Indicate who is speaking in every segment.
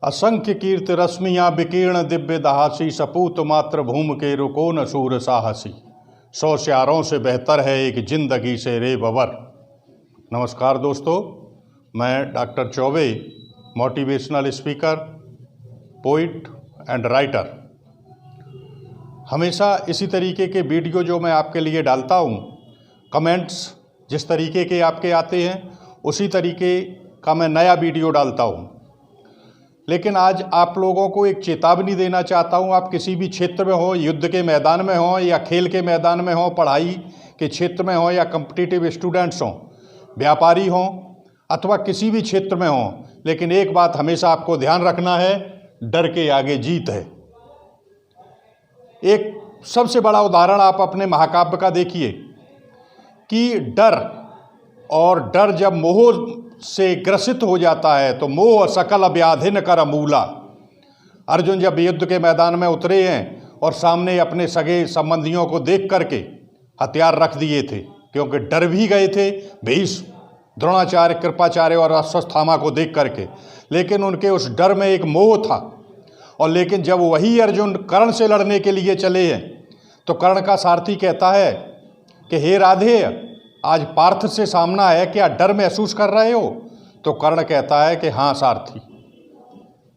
Speaker 1: असंख्य कीर्ति रश्मियाँ विकीर्ण दिव्य दहासी, सपूत मात्र भूम के रुको न सूर साहसी। 100 श्यारों से बेहतर है एक जिंदगी से रे बवर। नमस्कार दोस्तों, मैं doctor Choubey, motivational speaker, poet and writer. हमेशा इसी तरीके के वीडियो जो मैं आपके लिए डालता हूँ, कमेंट्स जिस तरीके के आपके आते हैं उसी तरीके का मैं नया वीडियो डालता हूँ। लेकिन आज आप लोगों को एक चेतावनी देना चाहता हूँ। आप किसी भी क्षेत्र में हो, युद्ध के मैदान में हो या खेल के मैदान में हो, पढ़ाई के क्षेत्र में हो या कॉम्पिटिटिव स्टूडेंट्स हों, व्यापारी हों अथवा किसी भी क्षेत्र में हों, लेकिन एक बात हमेशा आपको ध्यान रखना है, डर के आगे जीत है। एक सबसे बड़ा उदाहरण आप अपने महाकाव्य का देखिए कि डर जब मोह से ग्रसित हो जाता है तो मोह सकल व्याधिन कर मूला। अर्जुन जब युद्ध के मैदान में उतरे हैं और सामने अपने सगे संबंधियों को देख करके हथियार रख दिए थे, क्योंकि डर भी गए थे भीष्म, द्रोणाचार्य, कृपाचार्य और अश्वत्थामा को देख करके, लेकिन उनके उस डर में एक मोह था। और लेकिन जब वही अर्जुन कर्ण से लड़ने के लिए चले हैं तो कर्ण का सारथी कहता है कि हे राधे, आज पार्थ से सामना है, क्या डर महसूस कर रहे हो? तो कर्ण कहता है कि हाँ सारथी,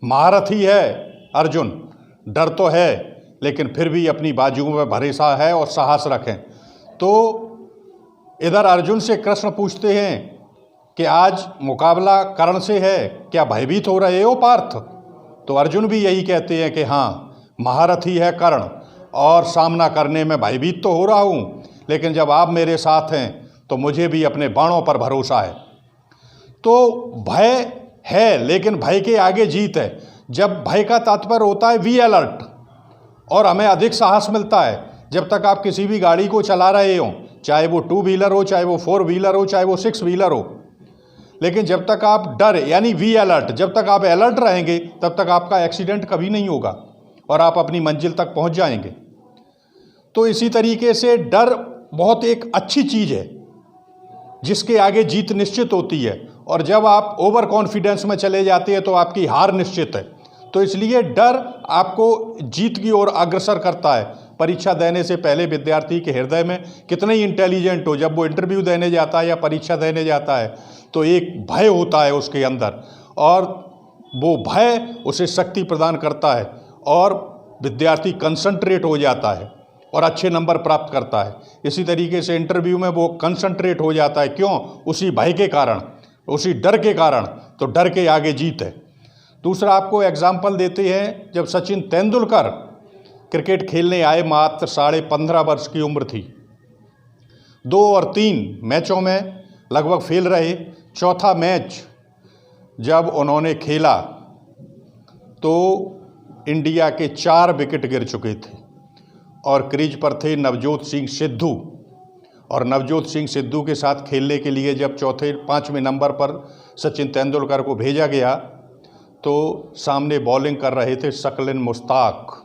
Speaker 1: महारथी है अर्जुन, डर तो है लेकिन फिर भी अपनी बाजुओं में भरोसा है और साहस रखें। तो इधर अर्जुन से कृष्ण पूछते हैं कि आज मुकाबला कर्ण से है, क्या भयभीत हो रहे हो पार्थ? तो अर्जुन भी यही कहते हैं कि हाँ, महारथी है कर्ण और सामना करने में भयभीत तो हो रहा हूँ, लेकिन जब आप मेरे साथ हैं तो मुझे भी अपने बाणों पर भरोसा है। तो भय है लेकिन भय के आगे जीत है। जब भय का तात्पर्य होता है वी अलर्ट, और हमें अधिक साहस मिलता है जब तक आप किसी भी गाड़ी को चला रहे हो, चाहे वो 2 व्हीलर हो, चाहे वो 4 व्हीलर हो, चाहे वो 6 व्हीलर हो। लेकिन जब तक आप डर यानी वी अलर्ट, जब तक आप अलर्ट रहेंगे तब तक आपका एक्सीडेंट कभी नहीं होगा और आप अपनी मंजिल तक पहुंच जाएंगे। तो इसी तरीके से डर बहुत एक अच्छी चीज़ है जिसके आगे जीत निश्चित होती है, और जब आप ओवर कॉन्फिडेंस में चले जाते हैं तो आपकी हार निश्चित है। तो इसलिए डर आपको जीत की ओर अग्रसर करता है। परीक्षा देने से पहले विद्यार्थी के हृदय में कितने ही इंटेलिजेंट हो, जब वो इंटरव्यू देने जाता है या परीक्षा देने जाता है तो एक भय होता है उसके अंदर, और वो भय उसे शक्ति प्रदान करता है और विद्यार्थी कंसंट्रेट हो जाता है और अच्छे नंबर प्राप्त करता है। इसी तरीके से इंटरव्यू में वो कंसंट्रेट हो जाता है। क्यों? उसी भय के कारण, उसी डर के कारण। तो डर के आगे जीत है। दूसरा आपको एग्जाम्पल देते हैं, जब सचिन तेंदुलकर क्रिकेट खेलने आए, मात्र 15.5 वर्ष की उम्र थी। 2 और 3 मैचों में लगभग फेल रहे। चौथा मैच जब उन्होंने खेला तो इंडिया के 4 विकेट गिर चुके थे और क्रीज पर थे नवजोत सिंह सिद्धू। और नवजोत सिंह सिद्धू के साथ खेलने के लिए जब 5वें नंबर पर सचिन तेंदुलकर को भेजा गया तो सामने बॉलिंग कर रहे थे शकलिन मुश्ताक,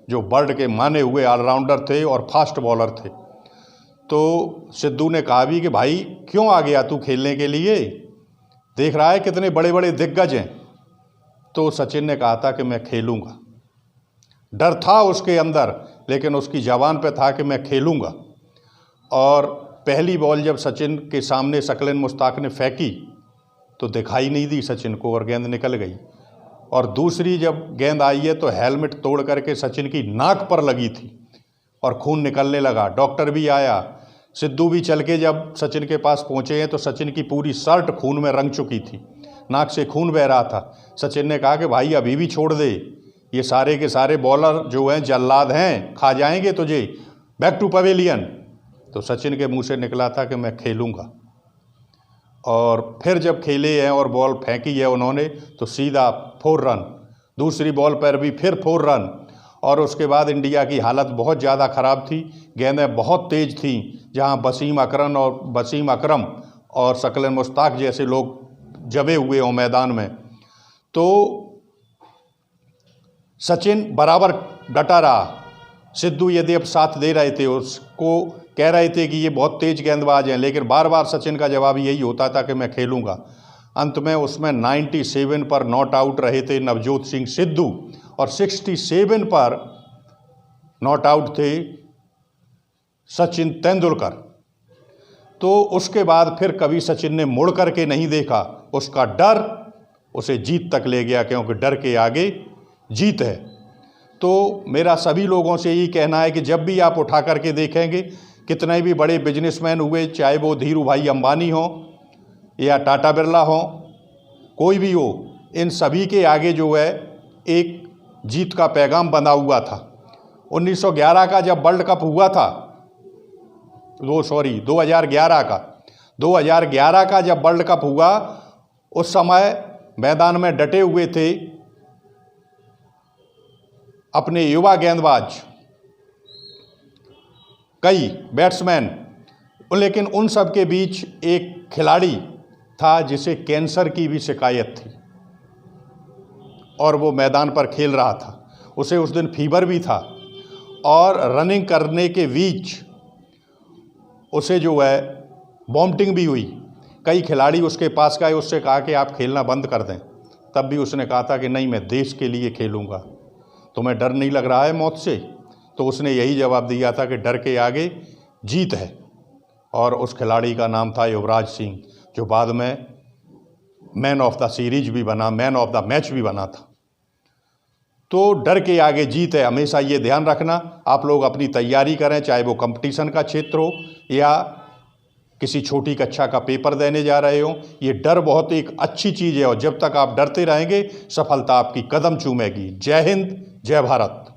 Speaker 1: जो वर्ल्ड के माने हुए ऑलराउंडर थे और फास्ट बॉलर थे। तो सिद्धू ने कहा भी कि भाई क्यों आ गया तू खेलने के लिए, देख रहा है कितने बड़े बड़े दिग्गज हैं। तो सचिन ने कहा था कि मैं खेलूँगा। डर था उसके अंदर, लेकिन उसकी ज़बान पे था कि मैं खेलूँगा। और पहली बॉल जब सचिन के सामने शकलिन मुश्ताक ने फेंकी तो दिखाई नहीं दी सचिन को और गेंद निकल गई। और दूसरी जब गेंद आई है तो हेलमेट तोड़ करके सचिन की नाक पर लगी थी और खून निकलने लगा। डॉक्टर भी आया, सिद्धू भी चल के जब सचिन के पास पहुँचे हैं तो सचिन की पूरी शर्ट खून में रंग चुकी थी, नाक से खून बह रहा था। सचिन ने कहा कि भाई अभी भी छोड़ दे, ये सारे के सारे बॉलर जो हैं जल्लाद हैं, खा जाएंगे तुझे, बैक टू पवेलियन। तो सचिन के मुंह से निकला था कि मैं खेलूँगा। और फिर जब खेले हैं और बॉल फेंकी है उन्होंने तो सीधा 4 रन, दूसरी बॉल पर भी फिर 4 रन। और उसके बाद इंडिया की हालत बहुत ज़्यादा ख़राब थी, गेंदें बहुत तेज़ थीं, जहां वसीम अकरम और शकलिन मुश्ताक जैसे लोग जमे हुए हों मैदान में। तो सचिन बराबर डटा रहा। सिद्धू यदि अब साथ दे रहे थे, उसको कह रहे थे कि ये बहुत तेज़ गेंदबाज हैं, लेकिन बार बार सचिन का जवाब यही होता था कि मैं खेलूँगा। अंत में उसमें 97 पर नॉट आउट रहे थे नवजोत सिंह सिद्धू और 67 पर नॉट आउट थे सचिन तेंदुलकर। तो उसके बाद फिर कभी सचिन ने मुड़ करके नहीं देखा, उसका डर उसे जीत तक ले गया, क्योंकि डर के आगे जीत है। तो मेरा सभी लोगों से यही कहना है कि जब भी आप उठा करके देखेंगे, कितने भी बड़े बिजनेसमैन हुए, चाहे वो धीरू भाई अंबानी हों या टाटा बिरला हों, कोई भी हो, इन सभी के आगे जो है एक जीत का पैगाम बंधा हुआ था। 1911 का जब वर्ल्ड कप हुआ था, 2011 का जब वर्ल्ड कप हुआ, उस समय मैदान में डटे हुए थे अपने युवा गेंदबाज, कई बैट्समैन, लेकिन उन सब के बीच एक खिलाड़ी था जिसे कैंसर की भी शिकायत थी और वो मैदान पर खेल रहा था। उसे उस दिन फीवर भी था और रनिंग करने के बीच उसे जो है वॉमिटिंग भी हुई। कई खिलाड़ी उसके पास गए, उससे कहा कि आप खेलना बंद कर दें, तब भी उसने कहा था कि नहीं, मैं देश के लिए खेलूँगा। तुम्हें डर नहीं लग रहा है मौत से? तो उसने यही जवाब दिया था कि डर के आगे जीत है। और उस खिलाड़ी का नाम था युवराज सिंह, जो बाद में मैन ऑफ द सीरीज भी बना, मैन ऑफ द मैच भी बना था। तो डर के आगे जीत है, हमेशा ये ध्यान रखना। आप लोग अपनी तैयारी करें, चाहे वो कंपटीशन का क्षेत्र हो या किसी छोटी कक्षा का पेपर देने जा रहे हो। ये डर बहुत एक अच्छी चीज़ है और जब तक आप डरते रहेंगे, सफलता आपकी कदम चूमेगी। जय हिंद, जय भारत।